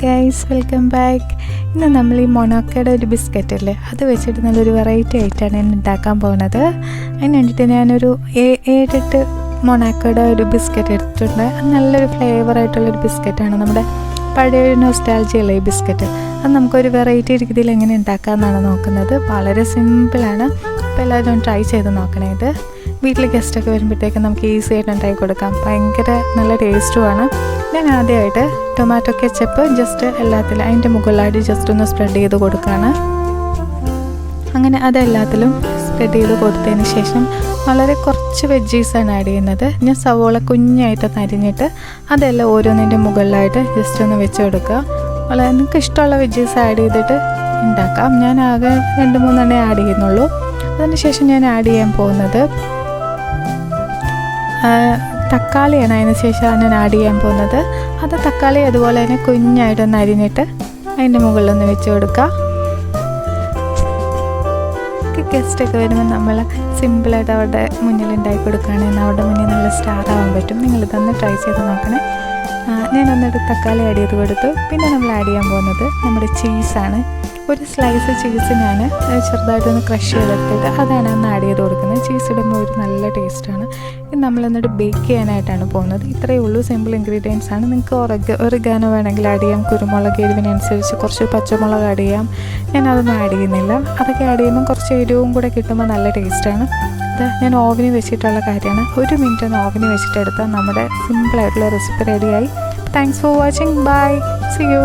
Guys, welcome back. ഇന്ന് നമ്മൾ ഈ മൊണാക്കോയുടെ ഒരു ബിസ്ക്കറ്റ് അല്ലേ, അത് വെച്ചിട്ട് നല്ലൊരു വെറൈറ്റി ആയിട്ടാണ് ഞാൻ ഉണ്ടാക്കാൻ പോകുന്നത്. അതിന് വേണ്ടിയിട്ട് ഞാനൊരു 7-8 മൊണാക്കോയുടെ ഒരു ബിസ്ക്കറ്റ് എടുത്തിട്ടുണ്ട്. അത് നല്ലൊരു ഫ്ലേവറായിട്ടുള്ളൊരു ബിസ്ക്കറ്റാണ്. നമ്മുടെ പഴയ നൊസ്റ്റാൾജിയല്ലേ ഈ ബിസ്ക്കറ്റ്. അത് നമുക്കൊരു വെറൈറ്റി രീതിയിൽ എങ്ങനെ ഉണ്ടാക്കാമെന്നാണ് നോക്കുന്നത്. വളരെ സിമ്പിളാണ്. അപ്പോൾ എല്ലാവരും ട്രൈ ചെയ്ത് നോക്കണേ. ഇത് വീട്ടിൽ ഗസ്റ്റൊക്കെ വരുമ്പോഴത്തേക്കും നമുക്ക് ഈസി ആയിട്ട് ഉണ്ടാക്കി കൊടുക്കാം. ഭയങ്കര നല്ല ടേസ്റ്റുമാണ്. ഞാൻ ആദ്യമായിട്ട് ടൊമാറ്റോ കെച്ചപ്പ് ജസ്റ്റ് എല്ലാത്തിലും അതിൻ്റെ മുകളിലായിട്ട് ജസ്റ്റ് ഒന്ന് സ്പ്രെഡ് ചെയ്ത് കൊടുക്കുകയാണ്. അങ്ങനെ അതെല്ലാത്തിലും സ്പ്രെഡ് ചെയ്ത് കൊടുത്തതിന് ശേഷം വളരെ കുറച്ച് വെജീസാണ് ആഡ് ചെയ്യുന്നത്. ഞാൻ സവോള കുഞ്ഞായിട്ട് അരിഞ്ഞിട്ട് അതെല്ലാം ഓരോന്നിൻ്റെ മുകളിലായിട്ട് ജസ്റ്റ് ഒന്ന് വെച്ച് കൊടുക്കുക. വളരെ നിങ്ങൾക്ക് ഇഷ്ടമുള്ള വെജീസ് ആഡ് ചെയ്തിട്ട് ഉണ്ടാക്കാം. ഞാൻ ആകെ 2-3 ആഡ് ചെയ്യുന്നുള്ളൂ. അതിനുശേഷം ഞാൻ ആഡ് ചെയ്യാൻ പോകുന്നത് തക്കാളിയാണ്. അതിന് ശേഷം ഞാൻ ആഡ് ചെയ്യാൻ പോകുന്നത് അത് തക്കാളി അതുപോലെ തന്നെ കുഞ്ഞായിട്ടൊന്ന് അരിഞ്ഞിട്ട് അതിൻ്റെ മുകളിലൊന്ന് വെച്ച് കൊടുക്കുക. ഗസ്റ്റൊക്കെ വരുമ്പോൾ നമ്മൾ സിമ്പിളായിട്ട് അവരുടെ മുന്നിൽ ഉണ്ടാക്കി കൊടുക്കുകയാണെങ്കിൽ അവരുടെ മുന്നിൽ നല്ല സ്റ്റാർ ആവാൻ പറ്റും. നിങ്ങളിതൊന്ന് ട്രൈ ചെയ്ത് നോക്കണേ. ഞാൻ ഒന്നിട്ട് തക്കാളി ആഡ് ചെയ്ത് കൊടുത്തു. പിന്നെ നമ്മൾ ആഡ് ചെയ്യാൻ പോകുന്നത് നമ്മുടെ ചീസാണ്. ഒരു സ്ലൈസ് ചീസ് ഞാൻ ചെറുതായിട്ടൊന്ന് ക്രഷ് ചെയ്തെടുത്തിട്ട് അതാണ് ഒന്ന് ആഡ് ചെയ്ത് കൊടുക്കുന്നത്. ചീസ് ഇടുമ്പോൾ ഒരു നല്ല ടേസ്റ്റാണ്. ഇത് നമ്മൾ എന്നിട്ട് ബേക്ക് ചെയ്യാനായിട്ടാണ് പോകുന്നത്. ഇത്രയേ ഉള്ളൂ, സിമ്പിൾ ഇൻഗ്രീഡിയൻസ് ആണ്. നിങ്ങൾക്ക് ഒറിഗാനോ വേണമെങ്കിൽ ആഡ് ചെയ്യാം. കുരുമുളക് എരിവിനനുസരിച്ച് കുറച്ച് പച്ചമുളക് ആഡ് ചെയ്യാം. ഞാൻ അതൊന്നും ആഡ് ചെയ്യുന്നില്ല. അതൊക്കെ ആഡ് ചെയ്യുമ്പോൾ കുറച്ച് എരിവും കൂടെ കിട്ടുമ്പോൾ നല്ല ടേസ്റ്റാണ്. ഇത് ഞാൻ ഓവനിൽ വെച്ചിട്ടുള്ള കാര്യമാണ്. 1 മിനിറ്റ് ഒന്ന് ഓവനിൽ വെച്ചിട്ടെടുത്താൽ നമ്മുടെ സിമ്പിളായിട്ടുള്ള റെസിപ്പി റെഡിയായി. Thanks for watching. Bye, see U.